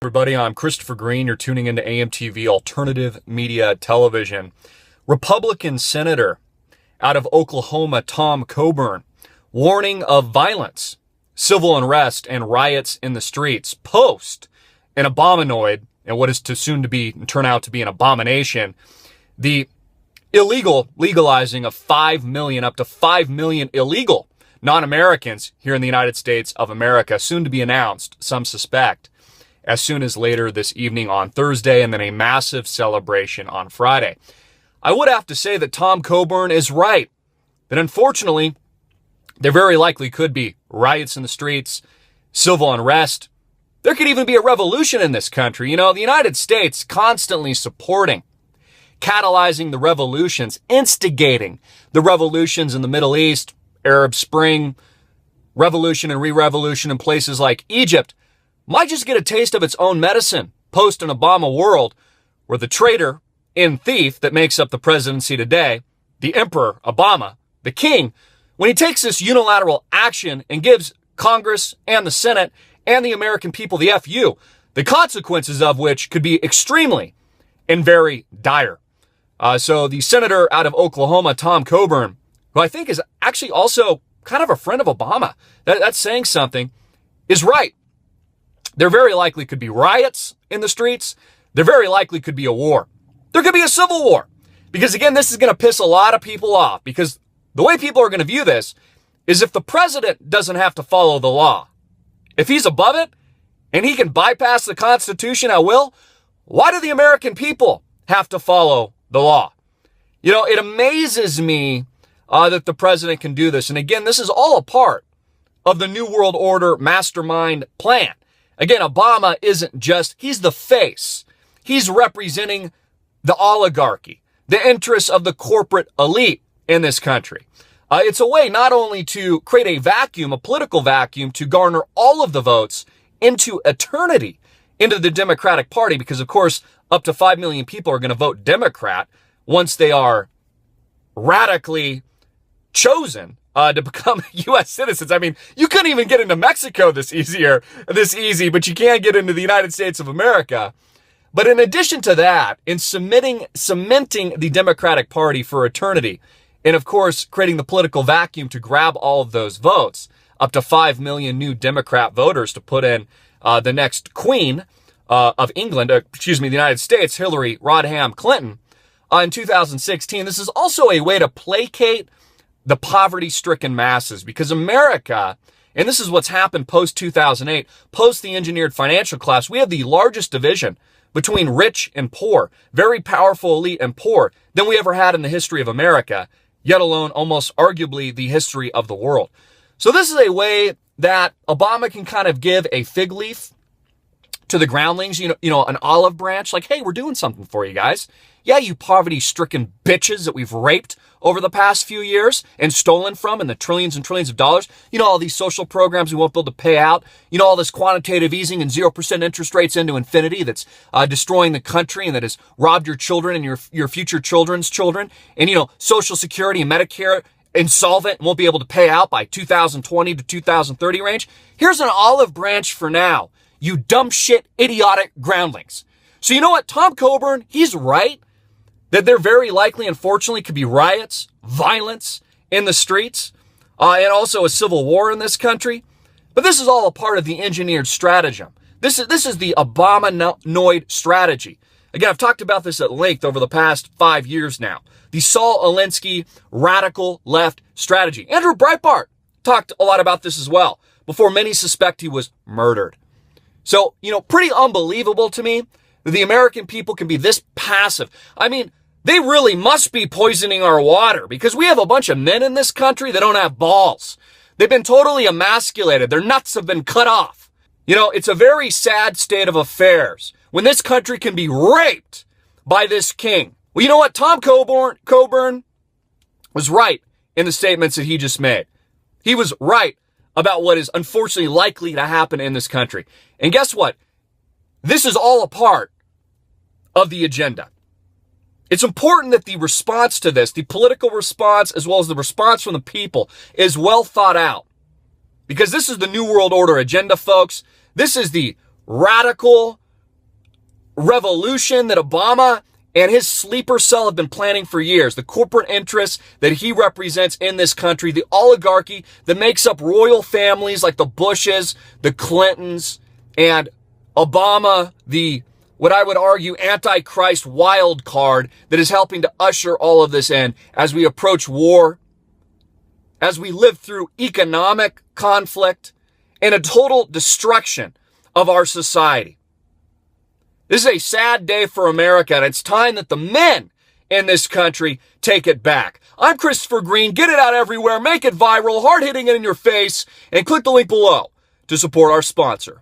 Everybody, I'm Christopher Green. You're tuning into AMTV Alternative Media Television. Republican Senator out of Oklahoma, Tom Coburn, warning of violence, civil unrest, and riots in the streets post an abomination and what is to soon to be turn out to be an abomination, the legalizing of 5 million, up to 5 million illegal non-Americans here in the United States of America, soon to be announced, some suspect, as soon as later this evening on Thursday, and then a massive celebration on Friday. I would have to say that Tom Coburn is right, that unfortunately, there very likely could be riots in the streets, civil unrest. There could even be a revolution in this country. You know, the United States constantly supporting, catalyzing the revolutions, instigating the revolutions in the Middle East, Arab Spring, revolution and re-revolution in places like Egypt, might just get a taste of its own medicine post an Obama world where the traitor and thief that makes up the presidency today, the Emperor Obama, the king, when he takes this unilateral action and gives Congress and the Senate and the American people the FU, the consequences of which could be extremely and very dire. So the senator out of Oklahoma, Tom Coburn, who I think is actually also kind of a friend of Obama, that's saying something, is right. There very likely could be riots in the streets. There very likely could be a war. There could be a civil war. Because again, this is going to piss a lot of people off, because the way people are going to view this is if the president doesn't have to follow the law, if he's above it and he can bypass the Constitution at will, why do the American people have to follow the law? You know, it amazes me that the president can do this. And again, this is all a part of the New World Order mastermind plan. Again, Obama isn't just, he's the face. He's representing the oligarchy, the interests of the corporate elite in this country. It's a way not only to create a vacuum, a political vacuum, to garner all of the votes into eternity, into the Democratic Party, because of course, up to 5 million people are going to vote Democrat once they are radically chosen to become U.S. citizens. I mean, you couldn't even get into Mexico this easy, but you can get into the United States of America. But in addition to that, in cementing the Democratic Party for eternity, and of course, creating the political vacuum to grab all of those votes, up to 5 million new Democrat voters to put in the next queen of England, the United States, Hillary Rodham Clinton, in 2016. This is also a way to placate the poverty-stricken masses, because America, and this is what's happened post-2008, post the engineered financial collapse, we have the largest division between rich and poor, very powerful elite and poor, than we ever had in the history of America, yet alone almost arguably the history of the world. So this is a way that Obama can kind of give a fig leaf to the groundlings, you know, an olive branch, like, hey, we're doing something for you guys. Yeah, you poverty-stricken bitches that we've raped over the past few years and stolen from in the trillions and trillions of dollars. You know, all these social programs we won't be able to pay out. You know, all this quantitative easing and 0% interest rates into infinity that's destroying the country and that has robbed your children and your future children's children. And, you know, Social Security and Medicare insolvent and won't be able to pay out by 2020 to 2030 range. Here's an olive branch for now, you dumb shit, idiotic groundlings. So you know what? Tom Coburn, he's right that there very likely, unfortunately, could be riots, violence in the streets, and also a civil war in this country. But this is all a part of the engineered stratagem. This is the Obamanoid strategy. Again, I've talked about this at length over the past 5 years now. The Saul Alinsky radical left strategy. Andrew Breitbart talked a lot about this as well, before many suspect he was murdered. So, you know, pretty unbelievable to me that the American people can be this passive. I mean, they really must be poisoning our water, because we have a bunch of men in this country that don't have balls. They've been totally emasculated. Their nuts have been cut off. You know, it's a very sad state of affairs when this country can be raped by this king. Well, you know what? Tom Coburn was right in the statements that he just made. He was right about what is unfortunately likely to happen in this country. And guess what? This is all a part of the agenda. It's important that the response to this, the political response, as well as the response from the people, is well thought out. Because this is the New World Order agenda, folks. This is the radical revolution that Obama and his sleeper cell have been planning for years. The corporate interests that he represents in this country, the oligarchy that makes up royal families like the Bushes, the Clintons, and Obama, the, what I would argue, Antichrist wild card that is helping to usher all of this in as we approach war, as we live through economic conflict, and a total destruction of our society. This is a sad day for America, and it's time that the men in this country take it back. I'm Christopher Green. Get it out everywhere. Make it viral. Hard hitting it in your face. And click the link below to support our sponsor.